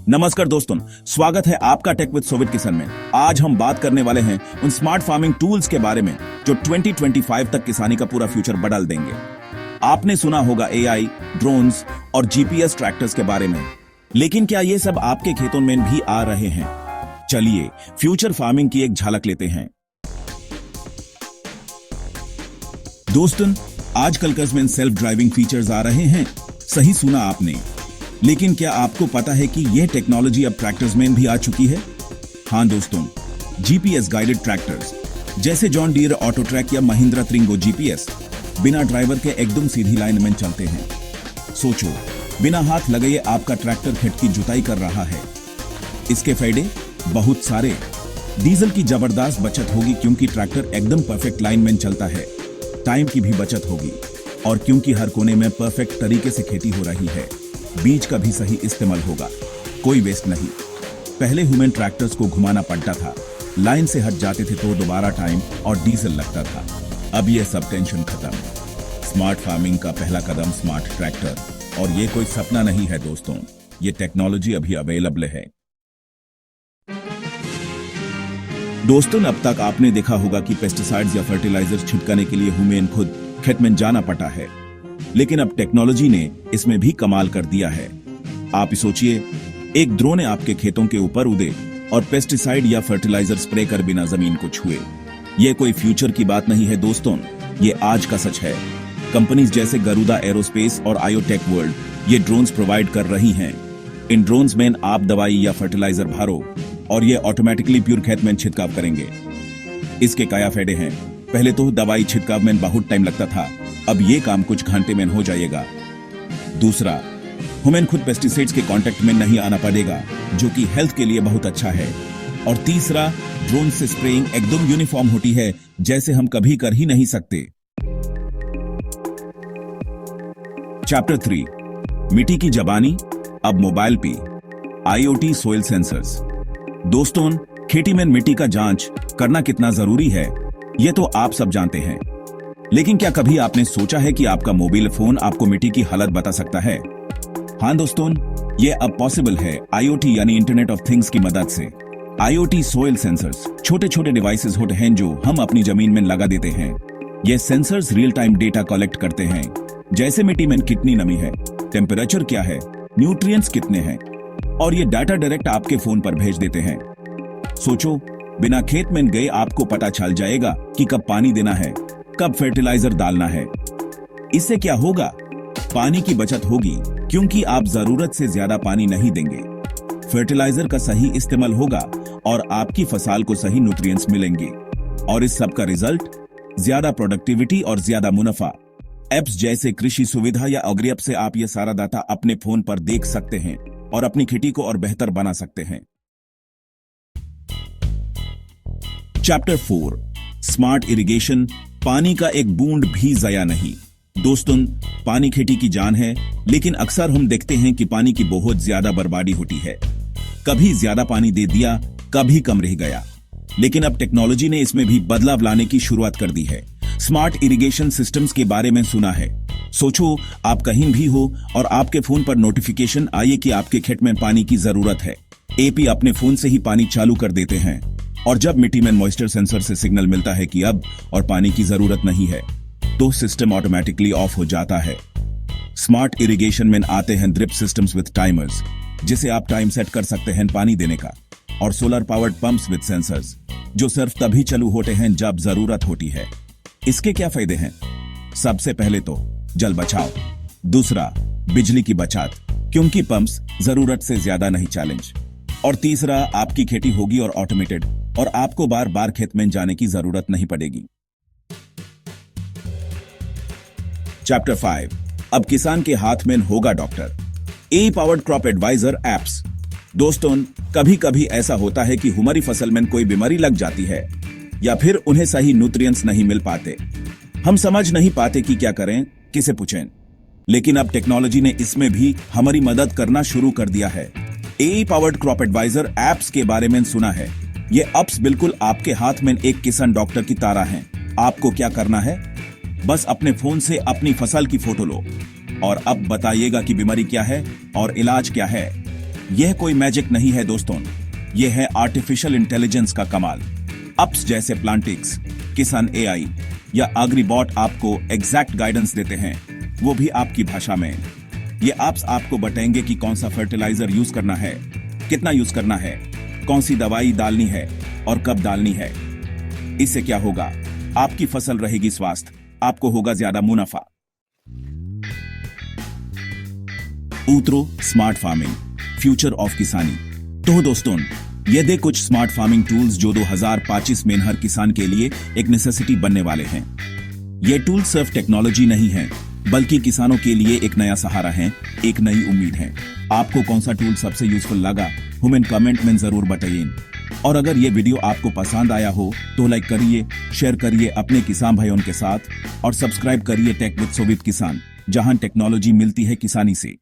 नमस्कार दोस्तों, स्वागत है आपका टेक विद सोवित किशन में। आज हम बात करने वाले हैं उन स्मार्ट फार्मिंग टूल्स के बारे में जो 2025 तक किसानी का पूरा फ्यूचर बदल देंगे। आपने सुना होगा एआई, ड्रोन्स और जीपीएस ट्रैक्टर्स के बारे में, लेकिन क्या ये सब आपके खेतों में भी आ रहे हैं? चलिए फ्यूचर फार्मिंग की एक झलक लेते हैं। दोस्तों, आजकल कस्में सेल्फ ड्राइविंग फीचर्स आ रहे हैं। सही सुना आपने, लेकिन क्या आपको पता है कि यह टेक्नोलॉजी अब ट्रैक्टर्स में भी आ चुकी है? हाँ दोस्तों, जीपीएस गाइडेड ट्रैक्टर्स जैसे जॉन डीयर ऑटो ट्रैक या महिंद्रा त्रिंगो जीपीएस बिना ड्राइवर के एकदम सीधी लाइन में चलते हैं। सोचो, बिना हाथ लगाए आपका ट्रैक्टर खेत की जुताई कर रहा है। इसके फायदे बहुत सारे। डीजल की जबरदस्त बचत होगी क्योंकि ट्रैक्टर एकदम परफेक्ट लाइन में चलता है। टाइम की भी बचत होगी, और क्योंकि हर कोने में परफेक्ट तरीके से खेती हो रही है, बीज का भी सही इस्तेमाल होगा, कोई वेस्ट नहीं। पहले ह्यूमन ट्रैक्टर्स को घुमाना पड़ता था, लाइन से हट जाते थे तो दोबारा टाइम और डीजल लगता था। अब ये सब टेंशन खत्म। स्मार्ट फार्मिंग का पहला कदम स्मार्ट ट्रैक्टर, और ये कोई सपना नहीं है दोस्तों, ये टेक्नोलॉजी अभी अवेलेबल है। दोस्तों, अब तक आपने देखा होगा कि पेस्टिसाइड्स या फर्टिलाइजर्स छिड़कने के लिए ह्यूमन खुद खेत में जाना पड़ता है, लेकिन अब टेक्नोलॉजी ने इसमें भी कमाल कर दिया है। आप सोचिए, एक ड्रोन आपके खेतों के ऊपर उड़े और पेस्टिसाइड या फर्टिलाइजर स्प्रे कर बिना जमीन को छुए। ये कोई फ्यूचर की बात नहीं है दोस्तों, ये आज का सच है। कंपनीज जैसे गरुदा एरोस्पेस और आयोटेक वर्ल्ड ये ड्रोन्स प्रोवाइड कर रही हैं। इन ड्रोन्स में आप दवाई या फर्टिलाइजर भरो और ये ऑटोमेटिकली प्योर खेत में छिड़काव करेंगे। इसके क्या फायदे हैं? पहले तो दवाई छिड़काव में बहुत टाइम लगता था, अब ये काम कुछ घंटे में हो जाएगा। दूसरा, ह्यूमन खुद पेस्टिसाइड्स के कांटेक्ट में नहीं आना पड़ेगा, जो कि हेल्थ के लिए बहुत अच्छा है। और तीसरा, ड्रोन से स्प्रेइंग एकदम यूनिफॉर्म होती है, जैसे हम कभी कर ही नहीं सकते। चैप्टर 3, मिट्टी की जबानी अब मोबाइल पे। IoT soil sensors. दोस्तों, खेती में मिट्टी का जांच करना कितना जरूरी है, ये तो आप सब जानते हैं, लेकिन क्या कभी आपने सोचा है कि आपका मोबाइल फोन आपको मिट्टी की हालत बता सकता है? हाँ दोस्तों, ये अब पॉसिबल है आईओटी यानी इंटरनेट ऑफ थिंग्स की मदद से। आईओटी सोइल सेंसर्स छोटे छोटे डिवाइसेस होते हैं जो हम अपनी जमीन में लगा देते हैं। ये sensors real time data collect करते हैं, जैसे मिट्टी में कितनी नमी है, टेम्परेचर क्या है, न्यूट्रिएंट्स कितने हैं, और ये डाटा डायरेक्ट आपके फोन पर भेज देते हैं। सोचो, बिना खेत में गए आपको पता चल जाएगा कि कब पानी देना है, कब फर्टिलाइजर डालना है। इससे क्या होगा? पानी की बचत होगी क्योंकि आप जरूरत से ज्यादा पानी नहीं देंगे। फर्टिलाइजर का सही इस्तेमाल होगा और आपकी फसल को सही न्यूट्रिएंट्स मिलेंगे, और इस सब का रिजल्ट ज्यादा प्रोडक्टिविटी और ज्यादा मुनाफा। एप्स जैसे कृषि सुविधा या अग्री ऐप से आप ये सारा डाटा अपने फोन पर देख सकते हैं और अपनी खेती को और बेहतर बना सकते हैं। Chapter 4, smart irrigation. पानी का एक बूंद भी जाया नहीं। दोस्तों, पानी खेती की जान है, लेकिन अक्सर हम देखते हैं कि पानी की बहुत ज्यादा बर्बादी होती है। कभी ज्यादा पानी दे दिया, कभी कम रह गया। लेकिन अब टेक्नोलॉजी ने इसमें भी बदलाव लाने की शुरुआत कर दी है। स्मार्ट इरिगेशन सिस्टम्स के बारे में सुना है? सोचो, आप कहीं भी हो और आपके फोन पर नोटिफिकेशन आए कि आपके खेत में पानी की जरूरत है। एपी अपने फोन से ही पानी चालू कर देते हैं, और जब मिट्टी में मॉइस्चर सेंसर से सिग्नल मिलता है कि अब और पानी की जरूरत नहीं है, तो सिस्टम ऑटोमेटिकली ऑफ हो जाता है। स्मार्ट इरिगेशन में आते हैं ड्रिप सिस्टम्स विद टाइमर्स, जिसे आप टाइम सेट कर सकते हैं पानी देने का, और solar powered pumps with sensors, जो सिर्फ तभी चालू होते हैं जब जरूरत होती है। इसके क्या फायदे हैं? सबसे पहले तो जल बचाव। दूसरा, बिजली की बचत, क्योंकि पंप्स जरूरत से ज्यादा नहीं चैलेंज। और तीसरा, आपकी खेती होगी और ऑटोमेटेड, और आपको बार बार खेत में जाने की जरूरत नहीं पड़ेगी। चैप्टर 5, अब किसान के हाथ में होगा डॉक्टर। ए पावर्ड क्रॉप एडवाइजर एप्स। दोस्तों, कभी कभी ऐसा होता है कि हमारी फसल में कोई बीमारी लग जाती है, या फिर उन्हें सही न्यूट्रिएंट्स नहीं मिल पाते। हम समझ नहीं पाते कि क्या करें, किसे पूछें। लेकिन अब टेक्नोलॉजी ने इसमें भी हमारी मदद करना शुरू कर दिया है। ए पावर्ड क्रॉप एडवाइजर एप्स के बारे में सुना है? ये एप्स बिल्कुल आपके हाथ में एक किसान डॉक्टर की तरह हैं। आपको क्या करना है? बस अपने फोन से अपनी फसल की फोटो लो और अब बताइएगा कि बीमारी क्या है और इलाज क्या है। यह कोई मैजिक नहीं है दोस्तों, यह है आर्टिफिशियल इंटेलिजेंस का कमाल। अप्स जैसे प्लांटिक्स, किसान एआई या एग्रीबॉट आपको एग्जैक्ट गाइडेंस देते हैं, वो भी आपकी भाषा में। ये ऐप्स आपको बताएंगे कि कौन सा फर्टिलाइजर यूज करना है, कितना यूज करना है, कौन सी दवाई डालनी है और कब डालनी है। इससे क्या होगा, आपकी फसल रहेगी स्वस्थ, आपको होगा ज्यादा मुनाफा। उतरो स्मार्ट फार्मिंग, फ्यूचर ऑफ किसानी। तो दोस्तों, ये दे कुछ स्मार्ट फार्मिंग टूल्स जो 2025 में हर किसान के लिए एक नेसेसिटी बनने वाले हैं। ये टूल सिर्फ टेक्नोलॉजी नहीं है, बल्कि किसानों के लिए एक नया सहारा है, एक नई उम्मीद है। आपको कौन सा टूल सबसे यूजफुल लगा, हमें कमेंट में जरूर बताइए। और अगर ये वीडियो आपको पसंद आया हो तो लाइक करिए, शेयर करिए अपने किसान भाइयों के साथ और सब्सक्राइब करिए टेक विद सोवित किसान, जहां टेक्नोलॉजी मिलती है किसानी से।